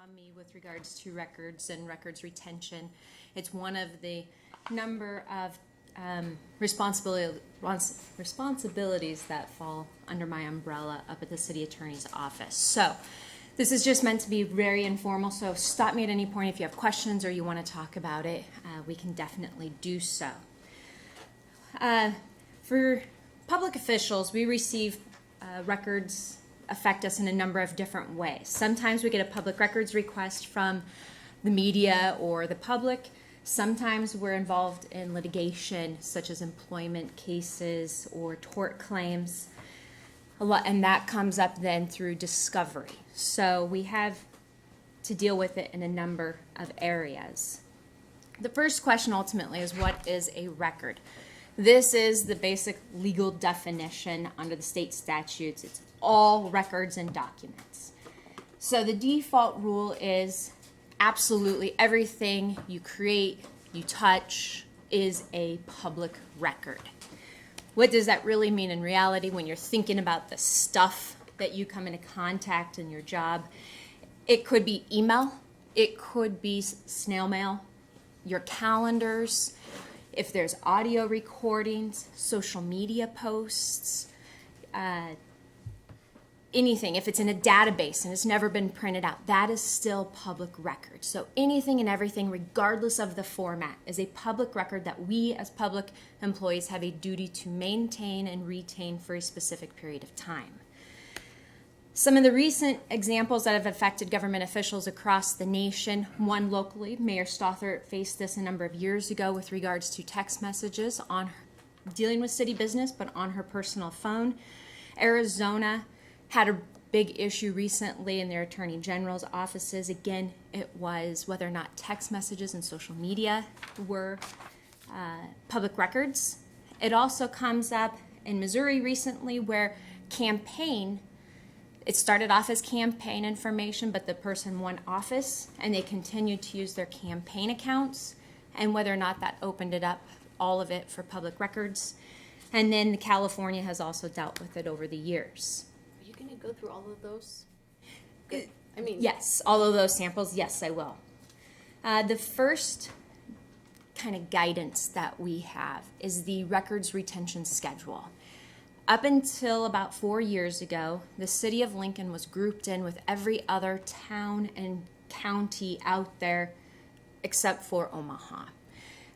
on me with regards to records and records retention. It's one of the number of responsibilities that fall under my umbrella up at the city attorney's office. So this is just meant to be very informal, so stop me at any point if you have questions or you want to talk about it. We can definitely do so. For public officials, we receive records affect us in a number of different ways. Sometimes we get a public records request from the media or the public. Sometimes we're involved in litigation, such as employment cases or tort claims. And that comes up then through discovery. So we have to deal with it in a number of areas. The first question ultimately is, what is a record? This is the basic legal definition under the state statutes. It's all records and documents. So the default rule is absolutely everything you create, you touch, is a public record. What does that really mean in reality when you're thinking about the stuff that you come into contact in your job? It could be email, it could be snail mail, your calendars, if there's audio recordings, social media posts, anything. If it's in a database and it's never been printed out, that is still public record. So anything and everything, regardless of the format, is a public record that we as public employees have a duty to maintain and retain for a specific period of time. Some of the recent examples that have affected government officials across the nation, one locally, Mayor Stothert faced this a number of years ago with regards to text messages on dealing with city business, but on her personal phone. Arizona had a big issue recently in their attorney general's offices. Again, it was whether or not text messages and social media were public records. It also comes up in Missouri recently where it started off as campaign information, but the person won office and they continued to use their campaign accounts, and whether or not that opened it up, all of it, for public records. And then California has also dealt with it over the years. Are you going to go through all of those? Yes, all of those samples, yes, I will. The first kind of guidance that we have is the records retention schedule. Up until about 4 years ago, the city of Lincoln was grouped in with every other town and county out there except for Omaha.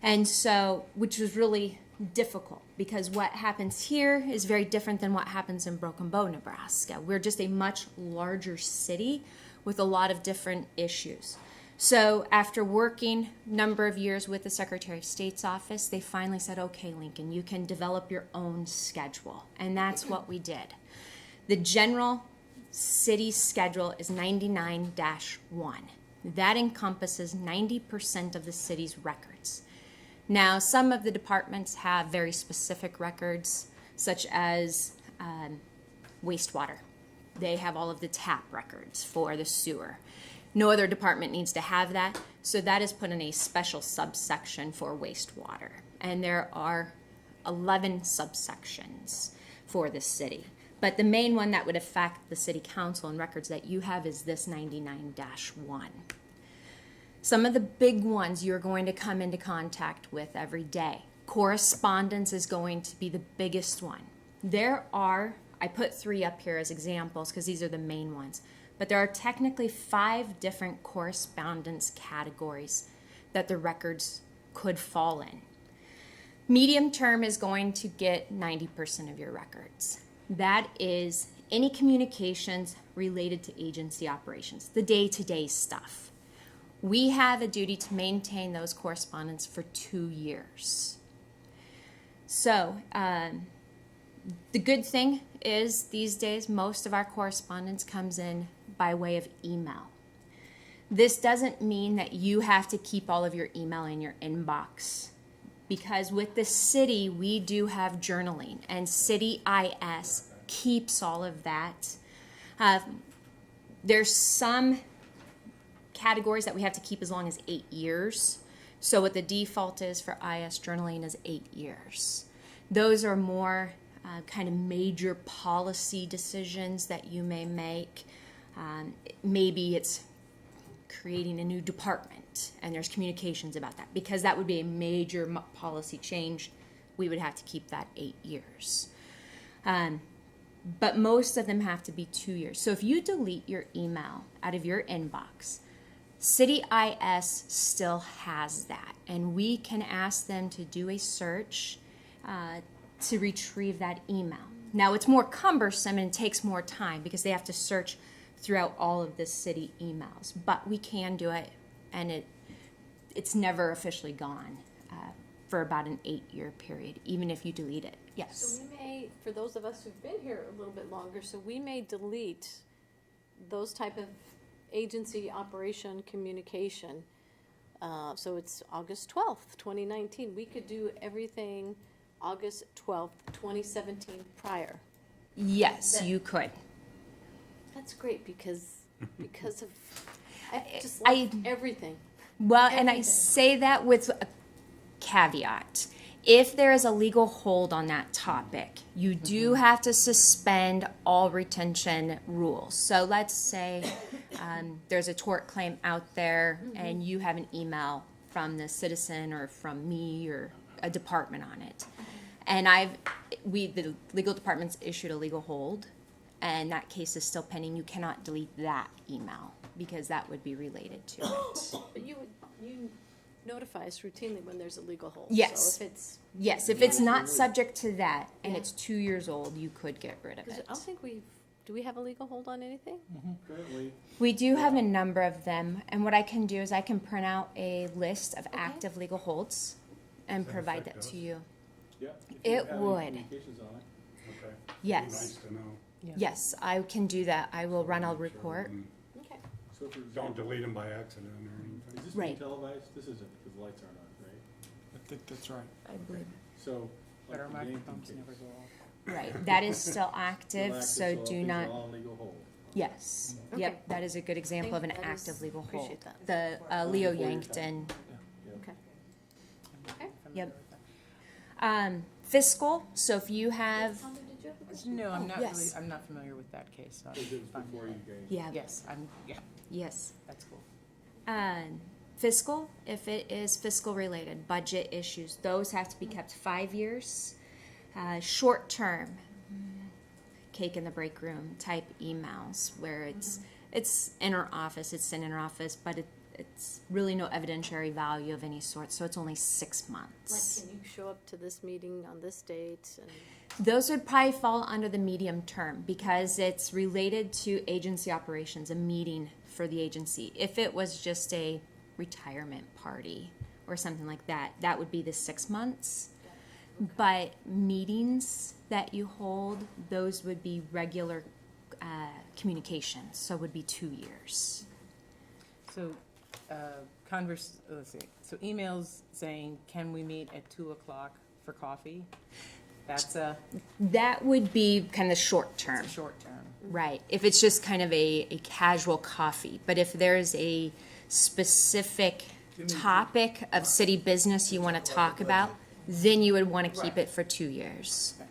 And so, which was really difficult because what happens here is very different than what happens in Broken Bow, Nebraska. We're just a much larger city with a lot of different issues. So after working a number of years with the Secretary of State's office, they finally said, okay, Lincoln, you can develop your own schedule. And that's what we did. The general city schedule is 99-1. That encompasses 90% of the city's records. Now, some of the departments have very specific records, such as wastewater. They have all of the tap records for the sewer. No other department needs to have that, so that is put in a special subsection for wastewater. And there are 11 subsections for the city. But the main one that would affect the city council and records that you have is this 99-1. Some of the big ones you're going to come into contact with every day. Correspondence is going to be the biggest one. I put 3 up here as examples because these are the main ones. But there are technically 5 different correspondence categories that the records could fall in. Medium term is going to get 90% of your records. That is any communications related to agency operations, the day-to-day stuff. We have a duty to maintain those correspondence for 2 years. So, the good thing is these days most of our correspondence comes in by way of email. This doesn't mean that you have to keep all of your email in your inbox, because with the city we do have journaling, and City IS keeps all of that. There's some categories that we have to keep as long as 8 years. So what the default is for IS journaling is 8 years. Those are more kind of major policy decisions that you may make. Maybe it's creating a new department and there's communications about that, because that would be a major policy change. We would have to keep that 8 years. But most of them have to be 2 years. So if you delete your email out of your inbox, City IS still has that, and we can ask them to do a search to retrieve that email. Now, it's more cumbersome and it takes more time because they have to search throughout all of the city emails, but we can do it, and it's never officially gone for about an 8-year period, even if you delete it. Yes. So we may, for those of us who've been here a little bit longer, so we may delete those type of agency operation communication. So it's August 12th, 2019. We could do everything August 12th, 2017 prior. Yes, you could. That's great because of, I just like everything. Well, and I Everything. say that with a caveat. If there is a legal hold on that topic, you do have to suspend all retention rules. So let's say there's a tort claim out there and you have an email from the citizen or from me or a department on it. And the legal department's issued a legal hold, and that case is still pending. You cannot delete that email because that would be related to it. But you notify us routinely when there's a legal hold. Yes. So if it's, Yes, if it's not subject to that and Yeah. it's 2 years old, you could get rid of because it. I don't think do we have a legal hold on anything? Currently, We do have a number of them, and what I can do is I can print out a list of active legal holds and Does that provide affect that to us? you. yeah. if It you have any would. communications on it. Okay. Yes. Nice to know. Yes, I can do that. I will run a report. Okay. So for Don't example, delete them by accident or is anything. this being Right. televised? This isn't, because the lights aren't on, right? I think that's right. I believe. So. But our like the Yankee microphones case, never go off. Right, that is still still active, active, so do things are not, all on legal hold. yes. Okay. Yep, that is a good example of an That is- active legal hold. appreciate that. The Leo Before your Yankton. Yeah. Okay. I'm Okay. familiar Yep. with that. Fiscal, so if you have, Tommy, did you have a question? No, I'm not yes. really, I'm not familiar with that case. so I'm Because it was fine. before you guys. yeah, Yes, yes. that's cool. Fiscal, if it is fiscal related, budget issues, those have to be kept 5 years. Short term, cake in the break room type emails where it's inner office, it's an inner office, but it's really no evidentiary value of any sort, so it's only 6 months. Like, can you show up to this meeting on this date? And Those would probably fall under the medium term because it's related to agency operations, a meeting for the agency. If it was just a retirement party or something like that, that would be the 6 months. But meetings that you hold, those would be regular communications, so it would be 2 years. So, let's see, so emails saying, can we meet at 2:00 for coffee? That's That would be kind of short term. short term. Right. If it's just kind of a casual coffee. But if there's a specific topic of city business you want to talk about, then you would want to keep it for 2 years. Okay.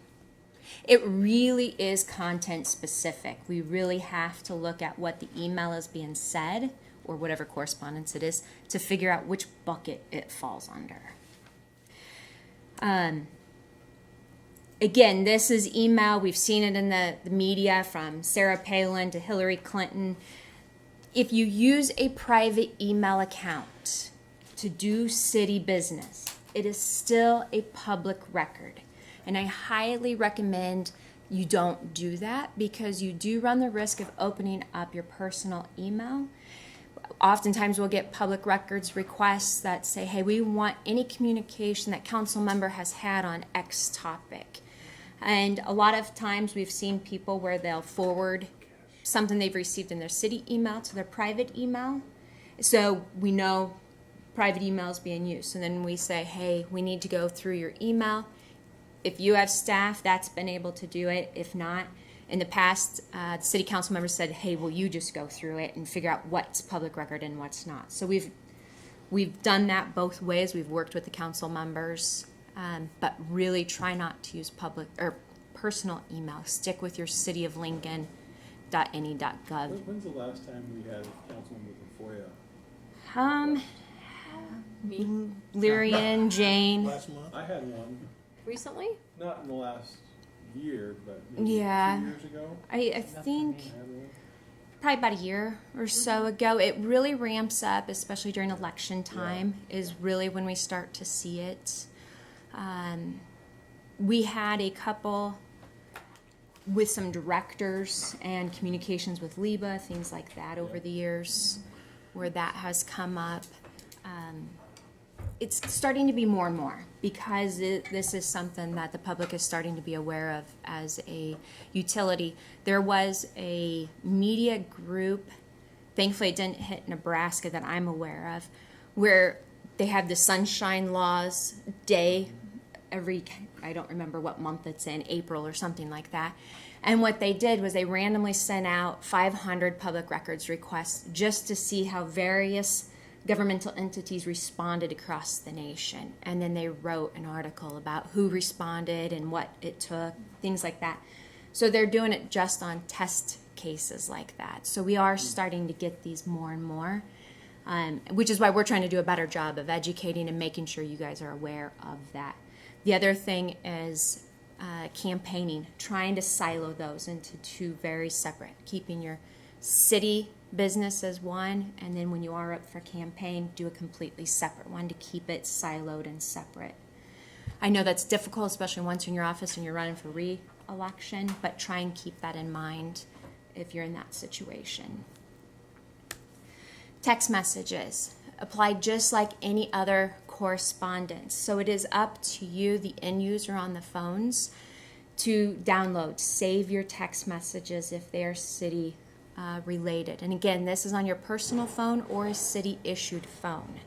It really is content specific. We really have to look at what the email is being said or whatever correspondence it is to figure out which bucket it falls under. Again, this is email. We've seen it in the media from Sarah Palin to Hillary Clinton. If you use a private email account to do city business, it is still a public record. And I highly recommend you don't do that because you do run the risk of opening up your personal email. Oftentimes we'll get public records requests that say, hey, we want any communication that council member has had on X topic. And a lot of times we've seen people where they'll forward something they've received in their city email to their private email. So we know private email is being used. So then we say, hey, we need to go through your email. If you have staff that's been able to do it, if not, in the past, the city council members said, hey, will you just go through it and figure out what's public record and what's not. So we've done that both ways. We've worked with the council members, but really try not to use public or personal email. Stick with your cityoflincoln.ne.gov. When's the last time we had a councilman with a FOIA Me, Lyrian, Jane. Last month? I had one, recently? not in the last year, but maybe Yeah. 2 years ago. I think I had one. probably about a year or so ago. It really ramps up, especially during election time, is really when we start to see it. We had a couple with some directors and communications with LIBA, things like that over the years, where that has come up. It's starting to be more and more because this is something that the public is starting to be aware of as a utility. There was a media group, thankfully it didn't hit Nebraska that I'm aware of, where they have the Sunshine Laws Day every, I don't remember what month it's in, April or something like that. And what they did was they randomly sent out 500 public records requests just to see how various governmental entities responded across the nation. And then they wrote an article about who responded and what it took, things like that. So they're doing it just on test cases like that. So we are starting to get these more and more, which is why we're trying to do a better job of educating and making sure you guys are aware of that. The other thing is campaigning, trying to silo those into two very separate, keeping your city business as one, and then when you are up for campaign, do a completely separate one to keep it siloed and separate. I know that's difficult, especially once you're in your office and you're running for re-election, but try and keep that in mind if you're in that situation. Text messages apply just like any other correspondence. So it is up to you, the end user on the phones, to download, save your text messages if they are city related. And again, this is on your personal phone or a city issued phone.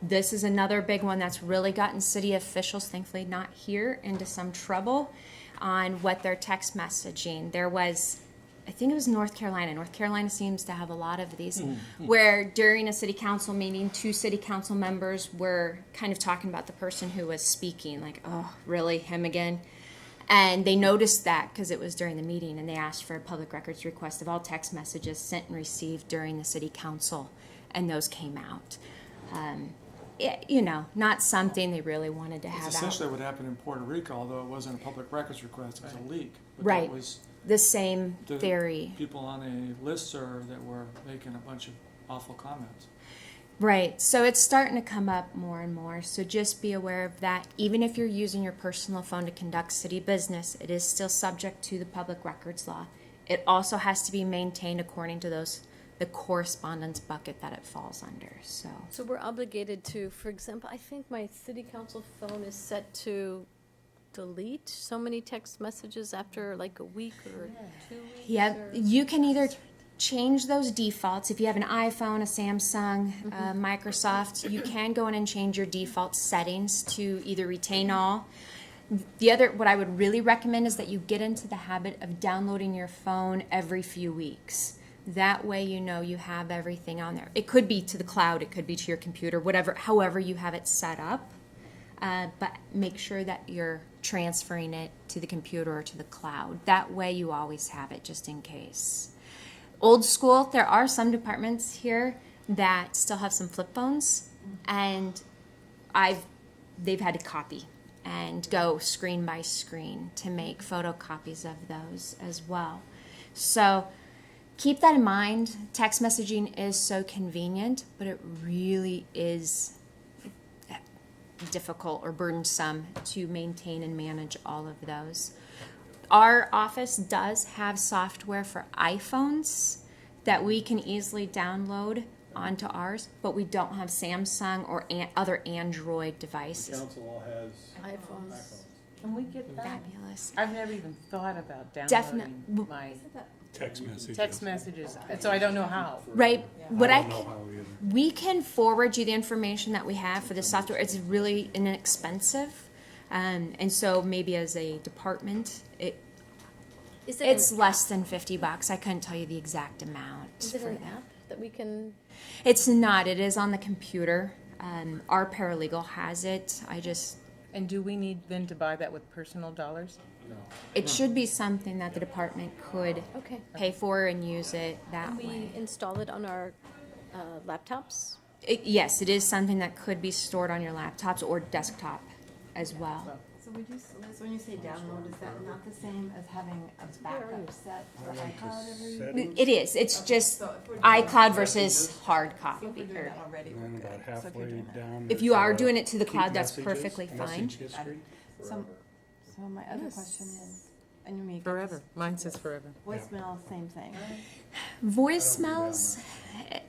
This is another big one that's really gotten city officials, thankfully not here, into some trouble on what their text messaging. There was, I think it was North Carolina. North Carolina seems to have a lot of these, where during a city council meeting, two city council members were kind of talking about the person who was speaking, like, oh, really, him again? And they noticed that because it was during the meeting, and they asked for a public records request of all text messages sent and received during the city council, and those came out. Not something they really wanted to have It's out. essentially what happened in Puerto Rico, although it wasn't a public records request, it was a leak. But Right. that was The same the theory. people on a listserv that were making a bunch of awful comments. Right. So it's starting to come up more and more. So just be aware of that. Even if you're using your personal phone to conduct city business, it is still subject to the public records law. It also has to be maintained according to the correspondence bucket that it falls under. So We're obligated to, for example, I think my city council phone is set to delete so many text messages after like a week or 2 weeks. yeah, or- you can either change those defaults. If you have an iPhone, a Samsung, Microsoft, you can go in and change your default settings to either retain all. What I would really recommend is that you get into the habit of downloading your phone every few weeks. That way you know you have everything on there. It could be to the cloud, it could be to your computer, however you have it set up. But make sure that you're transferring it to the computer or to the cloud. That way you always have it just in case. Old school, there are some departments here that still have some flip phones, and they've had to copy and go screen by screen to make photocopies of those as well. So keep that in mind. Text messaging is so convenient, but it really is difficult or burdensome to maintain and manage all of those. Our office does have software for iPhones that we can easily download onto ours, but we don't have Samsung or other Android The devices. council all has iPhones. iPhones. Can we get that? Fabulous. I've never even thought about Definite- downloading my Text messages. text messages, so I don't know how. Right? What I don't know how either. we can forward you the information that we have for the software. It's really inexpensive. And so maybe as a department, Is it it's an less than $50. I couldn't tell you the exact amount Is it for an that. app that we can? It's not. It is on the computer. Our paralegal has it. And do we need then to buy that with personal dollars? No. It should be something that the department could Okay. pay for and use it that Can we way. install it on our laptops? Yes, it is something that could be stored on your laptops or desktop as well. So would you, Liz, when you say download, is that not the same as having a backup set for iCloud every year? It is. It's just So if we're doing iCloud versus hard that- copy. If we're doing or- that already, we're And good. about So if you're halfway doing that. down. If you are there's, doing it to the keep cloud, that's messages, perfectly fine. message history. So my other question is, and you make Forever. Mine says forever. voicemail, same thing. Voicemails,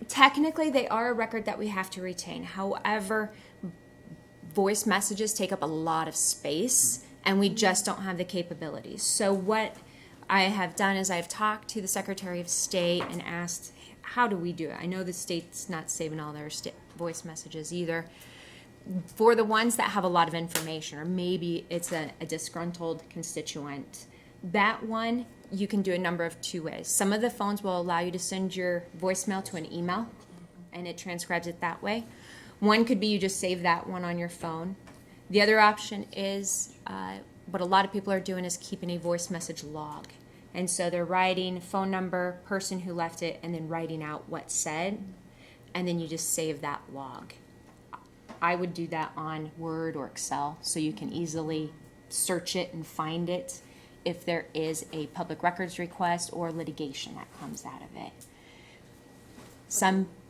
technically, they are a record that we have to retain. However, voice messages take up a lot of space, and we just don't have the capabilities. So what I have done is I've talked to the Secretary of State and asked, how do we do it? I know the state's not saving all their voice messages either. For the ones that have a lot of information, or maybe it's a disgruntled constituent, that one you can do a number of two ways. Some of the phones will allow you to send your voicemail to an email, and it transcribes it that way. One could be you just save that one on your phone. The other option is what a lot of people are doing is keeping a voice message log. And so they're writing phone number, person who left it, and then writing out what's said, and then you just save that log. I would do that on Word or Excel so you can easily search it and find it if there is a public records request or litigation that comes out of it.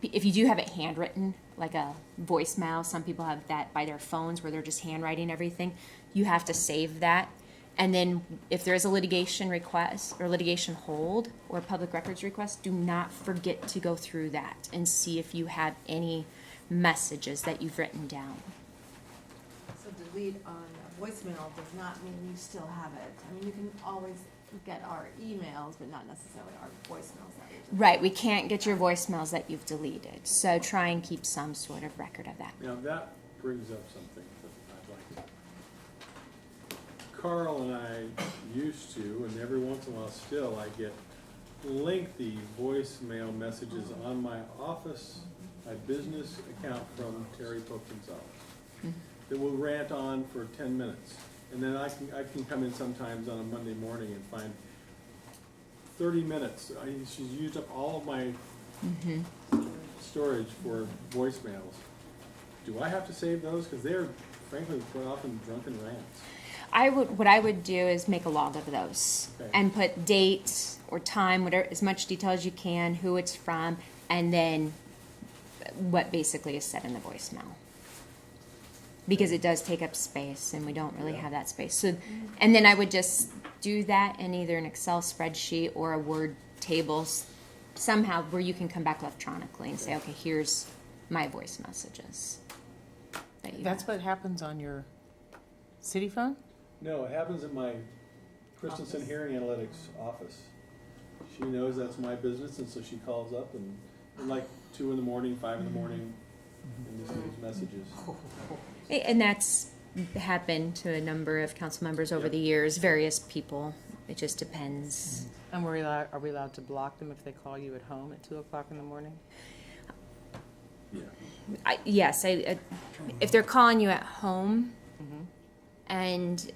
If you do have it handwritten, like a voicemail, some people have that by their phones where they're just handwriting everything. You have to save that. And then if there is a litigation request or litigation hold or public records request, do not forget to go through that and see if you have any messages that you've written down. So delete on a voicemail does not mean you still have it. I mean, you can always get our emails, but not necessarily our voicemails that we delete. Right, we can't get your voicemails that you've deleted, so try and keep some sort of record of that. Now, that brings up something that I'd like to. Carl and I used to, and every once in a while still, I get lengthy voicemail messages on my office, my business account from Terry Pope Gonzalez. That will rant on for 10 minutes. And then I can come in sometimes on a Monday morning and find 30 minutes. She's used up all of my storage for voicemails. Do I have to save those? Because they're frankly quite often drunken rants. What I would do is make a log of those Okay. and put date or time, whatever, as much detail as you can, who it's from, and then what basically is said in the voicemail. Because it does take up space, and we don't really Yeah. have that space. So, and then I would just do that in either an Excel spreadsheet or a Word table, somehow where you can come back electronically and say, okay, here's my voice messages. that you That's have. what happens on your city phone? No, it happens in my Christensen Hearing Analytics office. She knows that's my business, and so she calls up and like 2 in the morning, 5 in the morning, and just leaves messages. And that's happened to a number of council members over Yep. the years, various people. It just depends. And are we allowed to block them if they call you at home at 2:00 in the morning? Yeah. Yes, if they're calling you at home, Mhm. and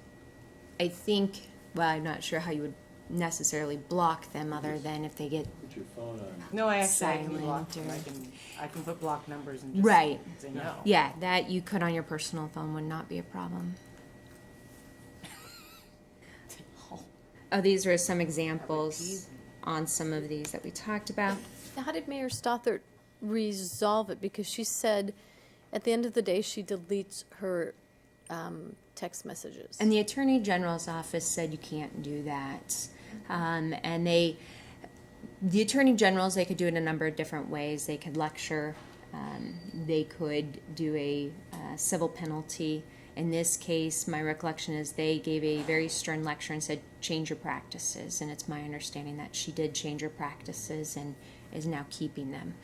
I think, well, I'm not sure how you would necessarily block them other than if they get, Put your phone on. No, I can block Silent them. or- I can put block numbers and just Right. say no. yeah, that you could on your personal phone would not be a problem. Oh, these are some examples on some of these that we talked about. Now, how did Mayor Stothert resolve it? Because she said at the end of the day, she deletes her text messages. And the Attorney General's office said you can't do that. And the Attorney Generals, they could do it a number of different ways. They could lecture. They could do a civil penalty. In this case, my recollection is they gave a very stern lecture and said, change your practices. And it's my understanding that she did change her practices and is now keeping them.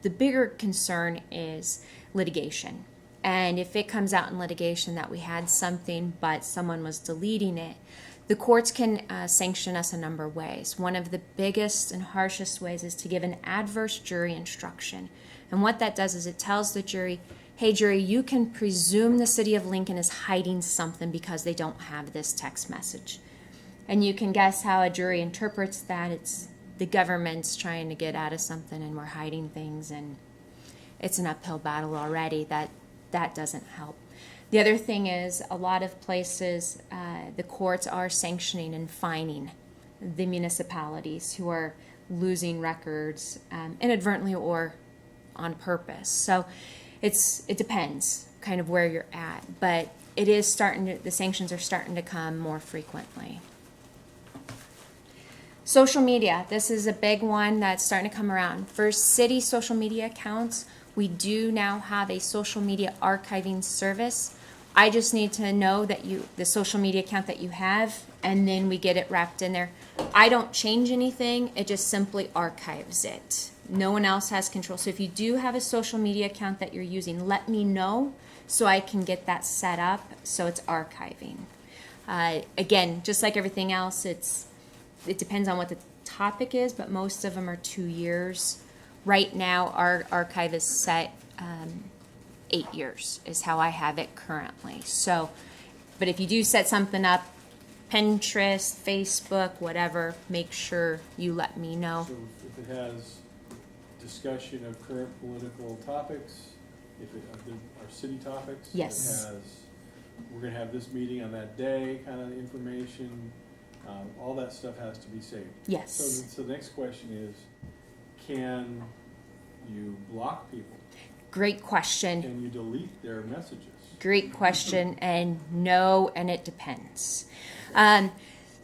The bigger concern is litigation. And if it comes out in litigation that we had something but someone was deleting it, the courts can sanction us a number of ways. One of the biggest and harshest ways is to give an adverse jury instruction. And what that does is it tells the jury, hey jury, you can presume the city of Lincoln is hiding something because they don't have this text message. And you can guess how a jury interprets that. It's the government's trying to get out of something and we're hiding things, and it's an uphill battle already. That doesn't help. The other thing is, a lot of places, the courts are sanctioning and fining the municipalities who are losing records inadvertently or on purpose. So it depends kind of where you're at, but it is the sanctions are starting to come more frequently. Social media, this is a big one that's starting to come around. For city social media accounts, we do now have a social media archiving service. I just need to know that the social media account that you have, and then we get it wrapped in there. I don't change anything, it just simply archives it. No one else has control. So if you do have a social media account that you're using, let me know so I can get that set up so it's archiving. Again, just like everything else, it depends on what the topic is, but most of them are 2 years. Right now, our archive is set 8 years is how I have it currently. So, but if you do set something up, Pinterest, Facebook, whatever, make sure you let me know. So if it has discussion of current political topics, if it, our city topics, Yes. it has, we're gonna have this meeting on that day, kind of information, all that stuff has to be saved. Yes. So the next question is, can you block people? Great question. Can you delete their messages? Great question, and no, and it depends.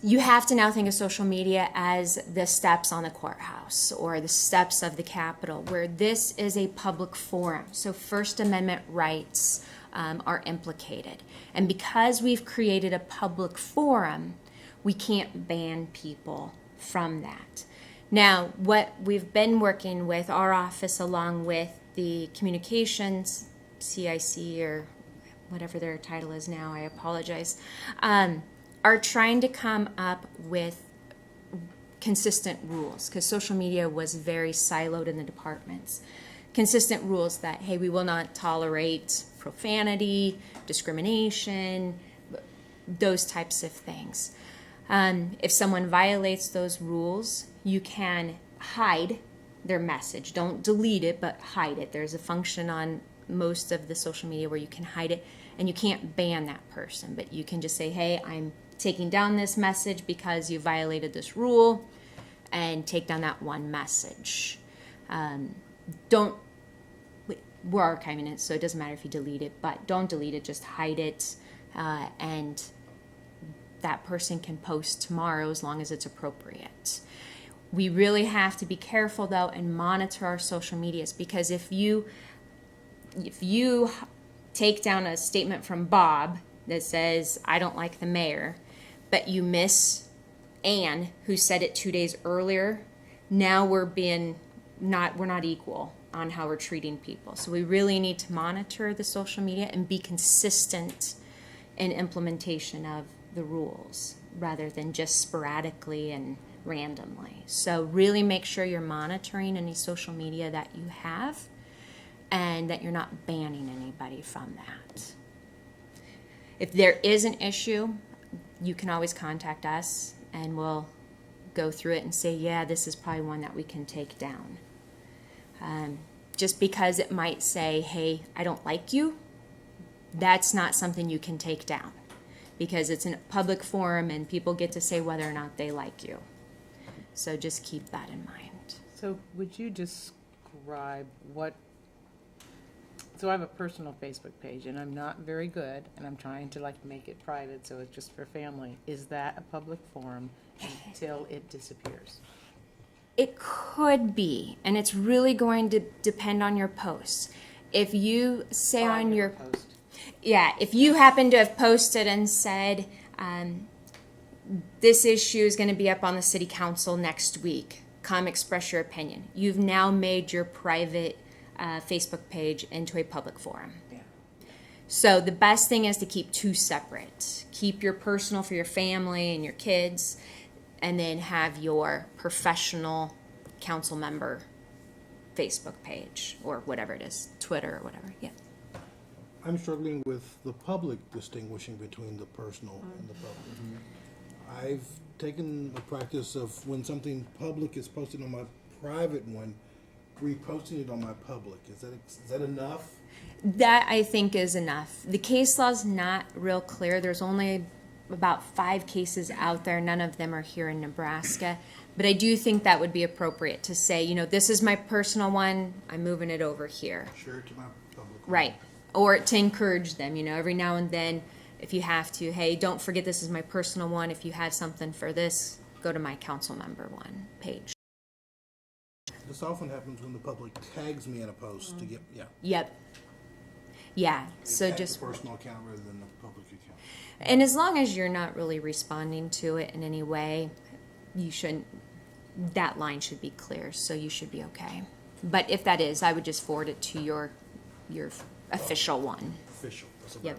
You have to now think of social media as the steps on the courthouse or the steps of the Capitol, where this is a public forum. So First Amendment rights are implicated. And because we've created a public forum, we can't ban people from that. Now, what we've been working with, our office along with the communications, CIC or whatever their title is now, I apologize, are trying to come up with consistent rules, because social media was very siloed in the departments. Consistent rules that, hey, we will not tolerate profanity, discrimination, those types of things. If someone violates those rules, you can hide their message. Don't delete it, but hide it. There's a function on most of the social media where you can hide it, and you can't ban that person, but you can just say, hey, I'm taking down this message because you violated this rule, and take down that one message. We're archiving it, so it doesn't matter if you delete it, but don't delete it, just hide it, and that person can post tomorrow as long as it's appropriate. We really have to be careful, though, and monitor our social medias, because if you take down a statement from Bob that says, I don't like the mayor, but you miss Anne, who said it 2 days earlier, now we're not equal on how we're treating people. So we really need to monitor the social media and be consistent in implementation of the rules rather than just sporadically and randomly. So really make sure you're monitoring any social media that you have and that you're not banning anybody from that. If there is an issue, you can always contact us and we'll go through it and say, yeah, this is probably one that we can take down. Just because it might say, hey, I don't like you, that's not something you can take down, because it's a public forum and people get to say whether or not they like you. So just keep that in mind. So would you describe so I have a personal Facebook page and I'm not very good and I'm trying to make it private so it's just for family. Is that a public forum until it disappears? It could be, and it's really going to depend on your posts. If you say on your post. Yeah, if you happen to have posted and said, this issue is going to be up on the city council next week, come express your opinion. You've now made your private Facebook page into a public forum. Yeah. So the best thing is to keep two separate. Keep your personal for your family and your kids, and then have your professional council member Facebook page or whatever it is, Twitter or whatever. Yeah. I'm struggling with the public distinguishing between the personal and the public. I've taken the practice of when something public is posted on my private one, reposting it on my public. Is that enough? That I think is enough. The case law's not real clear. There's only about 5 cases out there. None of them are here in Nebraska. But I do think that would be appropriate to say, you know, this is my personal one. I'm moving it over here. Share it to my public. Right. Or to encourage them, you know, every now and then, if you have to, hey, don't forget this is my personal one. If you have something for this, go to my council member one page. This often happens when the public tags me in a post to get, Yep. Yeah. So tag just, the personal account rather than the public account. and as long as you're not really responding to it in any way, you shouldn't, that line should be clear. So you should be okay. But if that is, I would just forward it to your official one. Official. That's a Yep.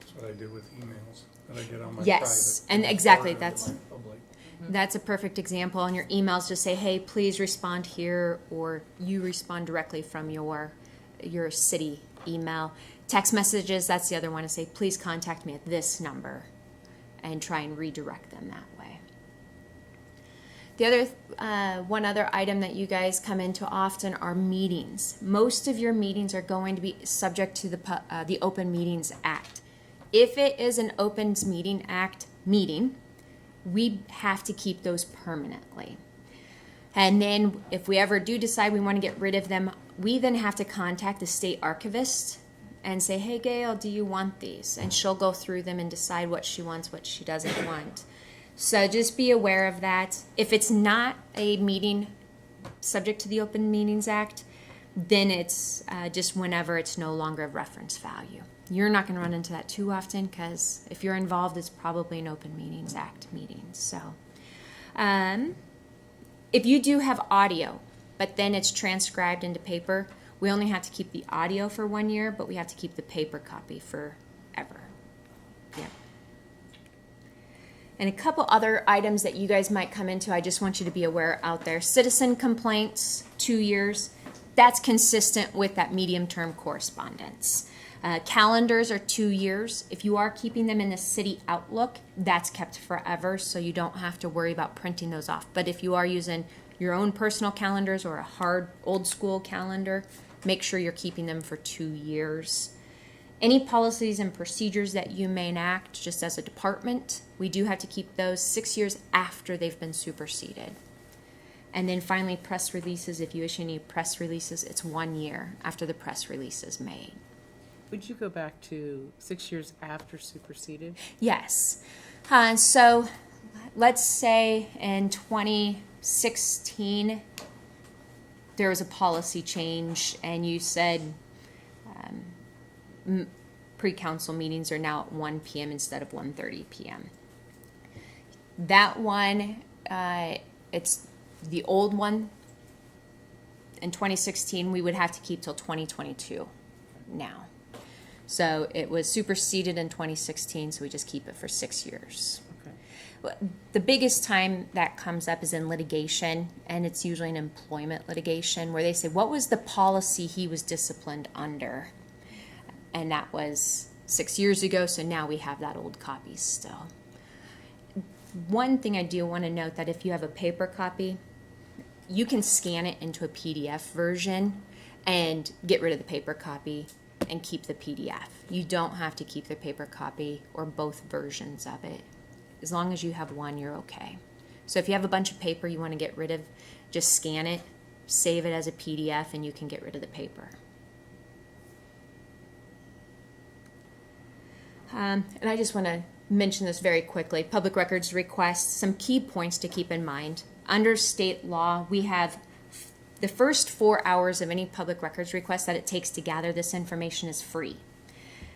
That's what I do with emails that I get on my Yes, private. and exactly, Forward it to that's- my public. That's a perfect example. On your emails, just say, hey, please respond here, or you respond directly from your city email. Text messages, that's the other one, to say, please contact me at this number, and try and redirect them that way. The other, one other item that you guys come into often are meetings. Most of your meetings are going to be subject to the Open Meetings Act. If it is an Open Meeting Act meeting, we have to keep those permanently. And then if we ever do decide we want to get rid of them, we then have to contact the state archivist and say, hey, Gail, do you want these? And she'll go through them and decide what she wants, what she doesn't want. So just be aware of that. If it's not a meeting subject to the Open Meetings Act, then it's just whenever it's no longer of reference value. You're not going to run into that too often, because if you're involved, it's probably an Open Meetings Act meeting. So if you do have audio, but then it's transcribed into paper, we only have to keep the audio for 1 year, but we have to keep the paper copy forever. Yeah. And a couple other items that you guys might come into, I just want you to be aware out there. Citizen complaints, 2 years. That's consistent with that medium-term correspondence. Calendars are 2 years. If you are keeping them in the city Outlook, that's kept forever, so you don't have to worry about printing those off. But if you are using your own personal calendars or a hard old school calendar, make sure you're keeping them for 2 years. Any policies and procedures that you may enact just as a department, we do have to keep those 6 years after they've been superseded. And then finally, press releases. If you issue any press releases, it's 1 year after the press release is made. Would you go back to 6 years after superseded? Yes. So let's say in 2016, there was a policy change and you said pre-council meetings are now at 1 p.m. instead of 1:30 p.m. That one, it's the old one. In 2016, we would have to keep till 2022 now. So it was superseded in 2016, so we just keep it for 6 years. Okay. The biggest time that comes up is in litigation, and it's usually an employment litigation where they say, what was the policy he was disciplined under? And that was 6 years ago, so now we have that old copy still. One thing I do want to note that if you have a paper copy, you can scan it into a PDF version and get rid of the paper copy and keep the PDF. You don't have to keep the paper copy or both versions of it. As long as you have one, you're okay. So if you have a bunch of paper you want to get rid of, just scan it, save it as a PDF, and you can get rid of the paper. And I just want to mention this very quickly. Public records requests, some key points to keep in mind. Under state law, we have the first 4 hours of any public records request that it takes to gather this information is free.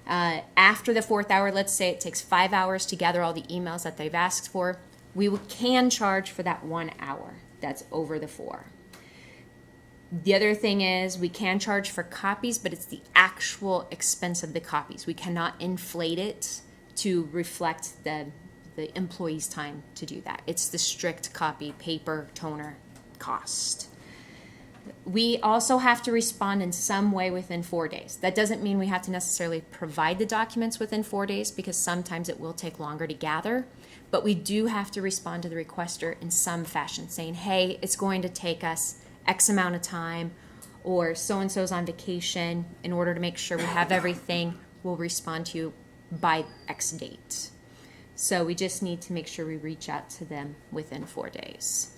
After the 4th hour, let's say it takes 5 hours to gather all the emails that they've asked for, we can charge for that 1 hour. That's over the 4. The other thing is we can charge for copies, but it's the actual expense of the copies. We cannot inflate it to reflect the employee's time to do that. It's the strict copy, paper, toner cost. We also have to respond in some way within 4 days. That doesn't mean we have to necessarily provide the documents within 4 days, because sometimes it will take longer to gather. But we do have to respond to the requester in some fashion, saying, hey, it's going to take us X amount of time, or so-and-so's on vacation. In order to make sure we have everything, we'll respond to you by X date. So we just need to make sure we reach out to them within 4 days.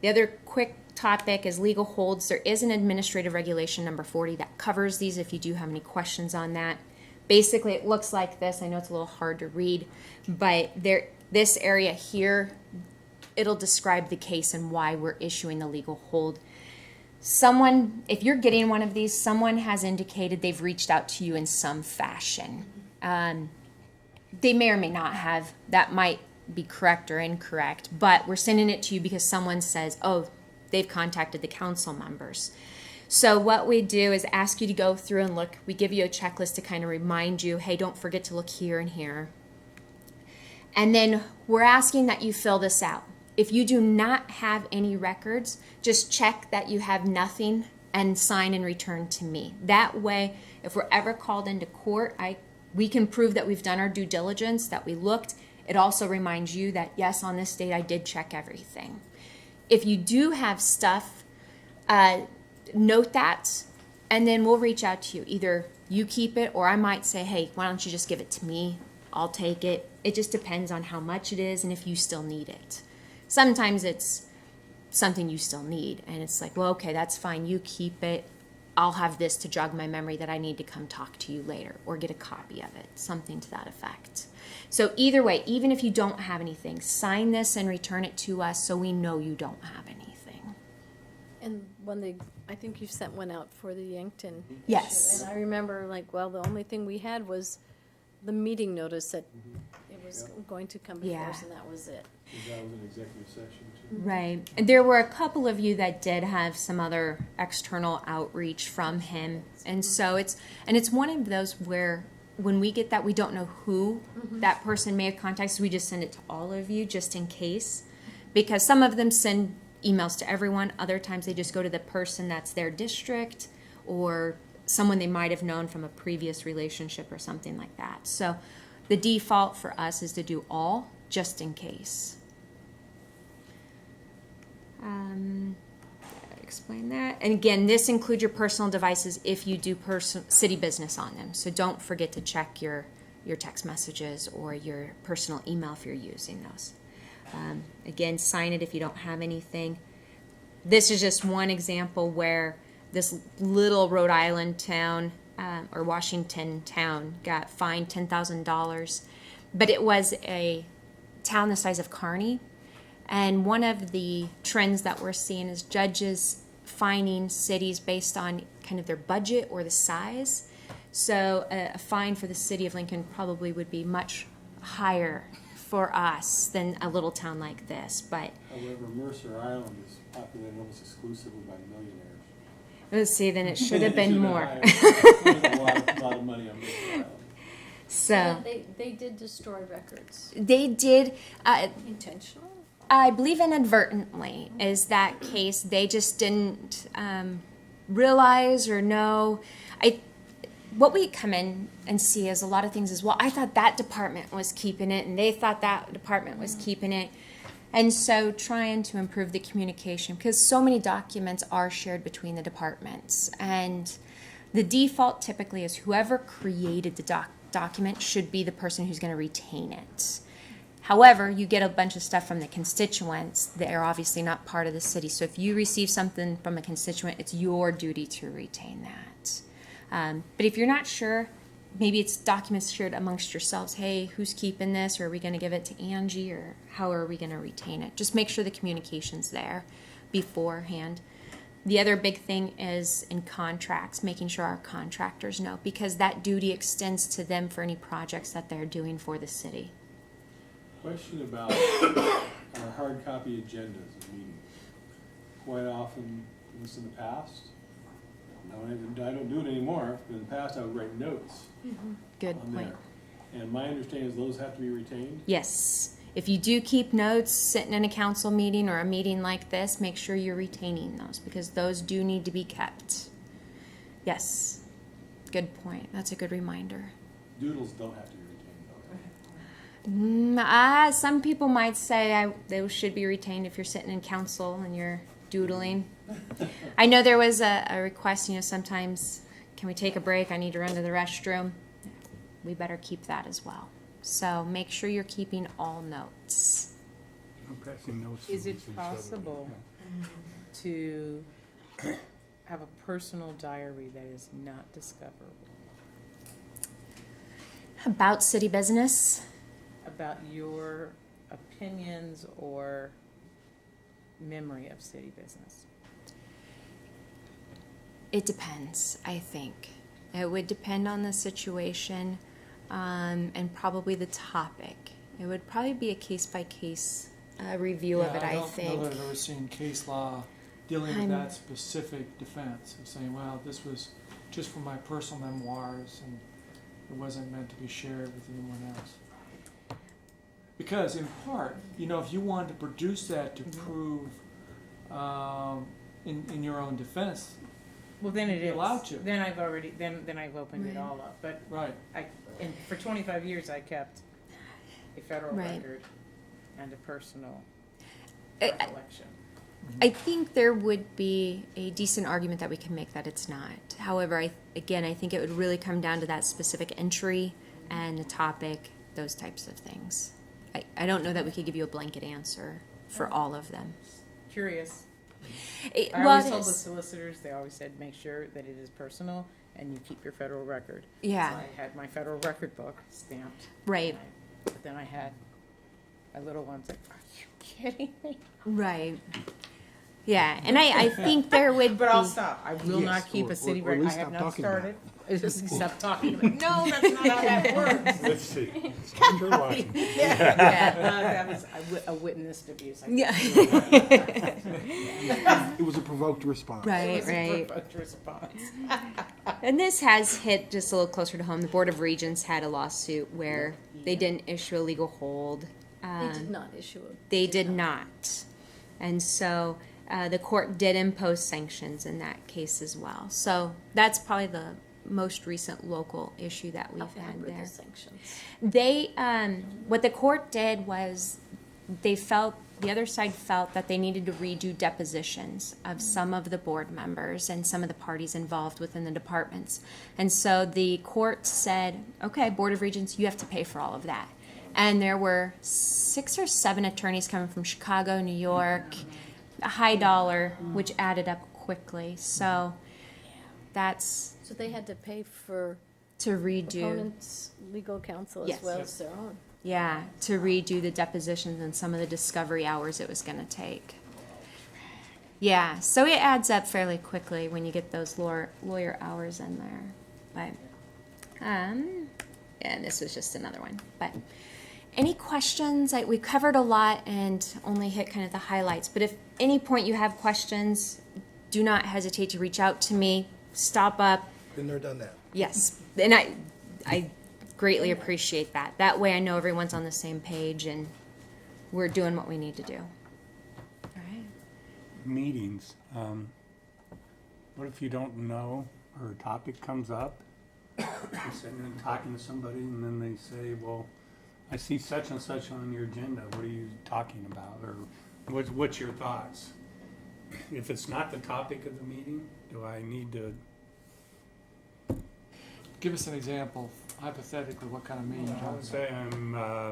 The other quick topic is legal holds. There is an administrative regulation, number 40, that covers these if you do have any questions on that. Basically, it looks like this. I know it's a little hard to read, but this area here, it'll describe the case and why we're issuing the legal hold. Someone, if you're getting one of these, someone has indicated they've reached out to you in some fashion. They may or may not have. That might be correct or incorrect, but we're sending it to you because someone says, oh, they've contacted the council members. So what we do is ask you to go through and look. We give you a checklist to kind of remind you, hey, don't forget to look here and here. And then we're asking that you fill this out. If you do not have any records, just check that you have nothing and sign and return to me. That way, if we're ever called into court, we can prove that we've done our due diligence, that we looked. It also reminds you that, yes, on this date, I did check everything. If you do have stuff, note that, and then we'll reach out to you. Either you keep it, or I might say, hey, why don't you just give it to me? I'll take it. It just depends on how much it is and if you still need it. Sometimes it's something you still need, and it's like, well, okay, that's fine. You keep it. I'll have this to jog my memory that I need to come talk to you later, or get a copy of it, something to that effect. So either way, even if you don't have anything, sign this and return it to us so we know you don't have anything. And I think you sent one out for the Yankton issue. Yes. And I remember, like, well, the only thing we had was the meeting notice that it was going to come before us, and that was it. That was an executive session too. Right. And there were a couple of you that did have some other external outreach from him. And so it's one of those where when we get that, we don't know who that person may have contacted, so we just send it to all of you just in case. Because some of them send emails to everyone. Other times they just go to the person that's their district, or someone they might have known from a previous relationship or something like that. So the default for us is to do all, just in case. Explain that. And again, this includes your personal devices if you do city business on them. So don't forget to check your text messages or your personal email if you're using those. Again, sign it if you don't have anything. This is just one example where this little Rhode Island town or Washington town got fined $10,000, but it was a town the size of Kearney. And one of the trends that we're seeing is judges fining cities based on kind of their budget or the size. So a fine for the city of Lincoln probably would be much higher for us than a little town like this. But However, Mercer Island is populated almost exclusively by millionaires. let's see, then it should have been more. There's a lot of money on Mercer Island. So They did destroy records. they did. Intentional? I believe inadvertently is that case. They just didn't realize or know. What we come in and see is a lot of things as well. I thought that department was keeping it, and they thought that department was keeping it. And so trying to improve the communication, because so many documents are shared between the departments. And the default typically is whoever created the document should be the person who's going to retain it. However, you get a bunch of stuff from the constituents. They're obviously not part of the city. So if you receive something from a constituent, it's your duty to retain that. But if you're not sure, maybe it's documents shared amongst yourselves. Hey, who's keeping this? Or are we going to give it to Angie? Or how are we going to retain it? Just make sure the communication's there beforehand. The other big thing is in contracts, making sure our contractors know, because that duty extends to them for any projects that they're doing for the city. Question about our hard copy agendas of meetings. Quite often, at least in the past, I don't do it anymore, but in the past I would write notes Good on point. there. And my understanding is those have to be retained? Yes. if you do keep notes sitting in a council meeting or a meeting like this, make sure you're retaining those because those do need to be kept. Yes, good point. That's a good reminder. Doodles don't have to be retained, though. Some people might say they should be retained if you're sitting in council and you're doodling. I know there was a request, sometimes, can we take a break? I need to run to the restroom. We better keep that as well. So make sure you're keeping all notes. I'm passing notes. Is to it each other. possible to have a personal diary that is not discoverable About city business, about your opinions or memory of city business? it depends, I think. It would depend on the situation and probably the topic. It would probably be a case-by-case review of it, I I think. don't know that I've ever seen case law dealing with I'm- that specific defense of saying, well, this was just for my personal memoirs and it wasn't meant to be shared with anyone else. Because in part, if you wanted to produce that to prove in your own defense, Well, then it You're is. allowed to. Then I've already, then I've opened it Right. all up. But right, and for 25 years, I kept a federal Right. record and a personal I- recollection. I think there would be a decent argument that we can make that it's not. However, I think it would really come down to that specific entry and the topic, those types of things. I don't know that we could give you a blanket answer for all of them. Curious. It- I well, always it told the is. solicitors, they always said, make sure that it is personal and you keep your federal record. Yeah. So I had my federal record book stamped. Right. But then I had my little ones like, are you kidding me? Right. Yeah, and I think there would But be. I'll stop. I will Yes, not keep or- a city or at record. I least have stop not talking about started. It's just stop talking about it. No, that's not how that works. Let's see. Stand your line. Yeah. That was a witnessed abuse. I Yeah. It was a provoked response. It Right, was a right. provoked response. And this has hit just a little closer to home. The Board of Regents had a lawsuit where they didn't issue a legal hold. They did not issue a. They did not. And so the court did impose sanctions in that case as well. So that's probably the most recent local issue that we've How bad had were there. the sanctions? They, what the court did was the other side felt that they needed to redo depositions of some of the board members and some of the parties involved within the departments. And so the court said, okay, Board of Regents, you have to pay for all of that. And there were 6 or 7 attorneys coming from Chicago, New York, a high dollar, which added up quickly. So that's So they had to pay for to redo. opponents' legal counsel as Yes. well as their own. Yeah, to redo the depositions and some of the discovery hours it was going to take. Yeah, so it adds up fairly quickly when you get those lawyer hours in there. But, and this was just another one. But any questions? We covered a lot and only hit kind of the highlights. But if any point you have questions, do not hesitate to reach out to me. Stop up. Been there, done that. Yes, and I greatly appreciate that. That way I know everyone's on the same page and we're doing what we need to do. All right. Meetings. What if you don't know or a topic comes up? You're sitting and talking to somebody and then they say, well, I see such and such on your agenda. What are you talking about? Or what's your thoughts? If it's not the topic of the meeting, do I need to? give us an example, hypothetically, what kind of meeting you're I talking would about. say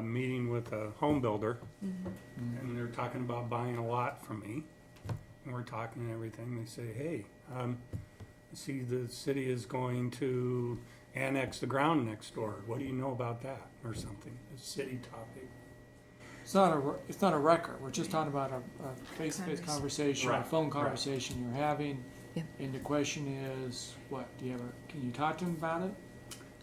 I'm meeting with a home builder and they're talking about buying a lot from me. And we're talking and everything. They say, hey, I see the city is going to annex the ground next door. What do you know about that? Or something, a city topic. It's not a record, we're just talking about a face-to-face conversation, a Right, phone right. conversation you're having. Yeah. And the question is, what, can you talk to them about it?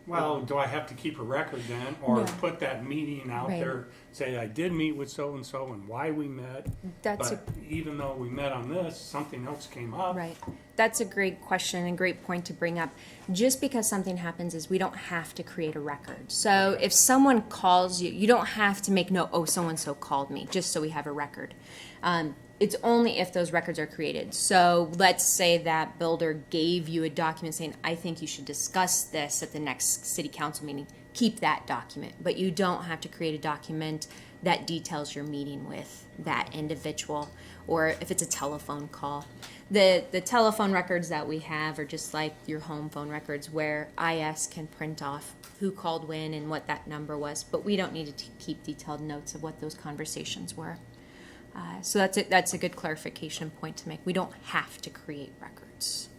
Well, do I have to keep a record then, or No. put that meeting out Right. there, say I did meet with so-and-so and why we met? That's But even though we met on this, something else came up. Right. That's a great question and great point to bring up. Just because something happens is we don't have to create a record. So if someone calls you, you don't have to make note, oh, so-and-so called me, just so we have a record. It's only if those records are created. So let's say that builder gave you a document saying, I think you should discuss this at the next city council meeting. Keep that document. But you don't have to create a document that details your meeting with that individual, or if it's a telephone call. The telephone records that we have are just like your home phone records, where IS can print off who called when and what that number was, but we don't need to keep detailed notes of what those conversations were. So that's a good clarification point to make. We don't have to create records.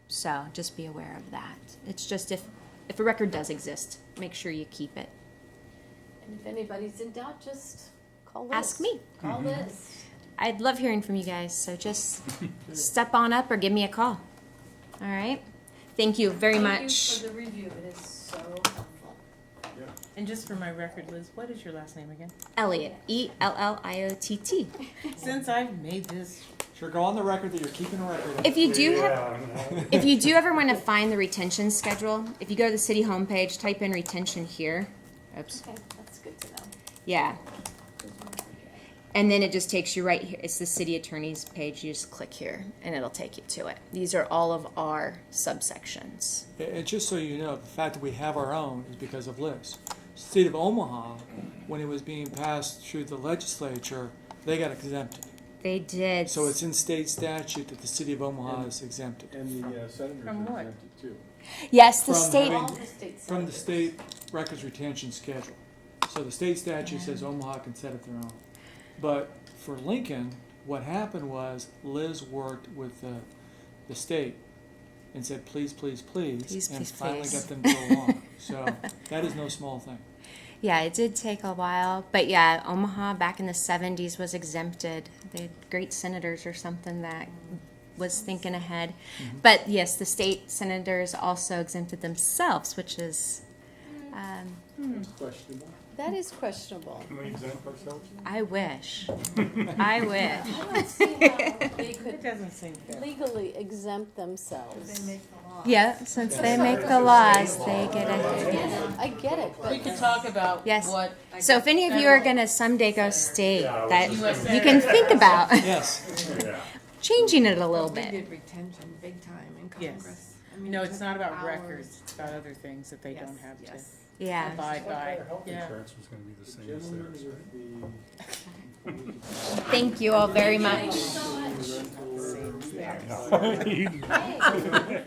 So just be aware of that. It's just if a record does exist, make sure you keep it. And if anybody's in doubt, just call Liz. Ask me. Call Liz. I'd love hearing from you guys, so just step on up or give me a call. All right? Thank you very much. Thank you for the review, it is so helpful. And just for my record, Liz, what is your last name again? Elliott, Elliott. Since I've made this, Sure, go on the record that you're keeping a record. If you do have, Yeah, no. if you do ever want to find the retention schedule, if you go to the city homepage, type in retention here. Oops. Okay, that's good to know. Yeah. And then it just takes you right here. It's the city attorney's page. You just click here and it'll take you to it. These are all of our subsections. And just so you know, the fact that we have our own is because of Liz. State of Omaha, when it was being passed through the legislature, they got exempted. They did. So it's in state statute that the city of Omaha is exempted. And the senators are From what? exempted too. Yes, the From state. having- All the state From the senators. state records retention schedule. So the state statute says Omaha can set up their own. But for Lincoln, what happened was Liz worked with the state and said, please, please, please, Please, and please, finally please. got them to go along. So that is no small thing. Yeah, it did take a while, but yeah, Omaha back in the 70s was exempted. They had great senators or something that was thinking ahead. But yes, the state senators also exempted themselves, which is, It's questionable. That is questionable. Can we exempt ourselves? I wish. I wish. I don't see how they it could doesn't seem fair. legally exempt themselves. They make the law. Yeah, since they make the laws, they get a. I get it, We but could talk about Yes. what. So if any of you are gonna someday go state, Yeah, that USA. you can think about Yes. Yeah. changing it a little We bit. did retention big time in Yes. Congress. I mean, No, it it's took not about hours. records, it's about other things that they Yes, don't have to yes. Yeah. abide by. Health Yeah. insurance was gonna be the same as Gentlemen theirs. with Thank you all very much. the rental. Same as theirs. Yeah. hey,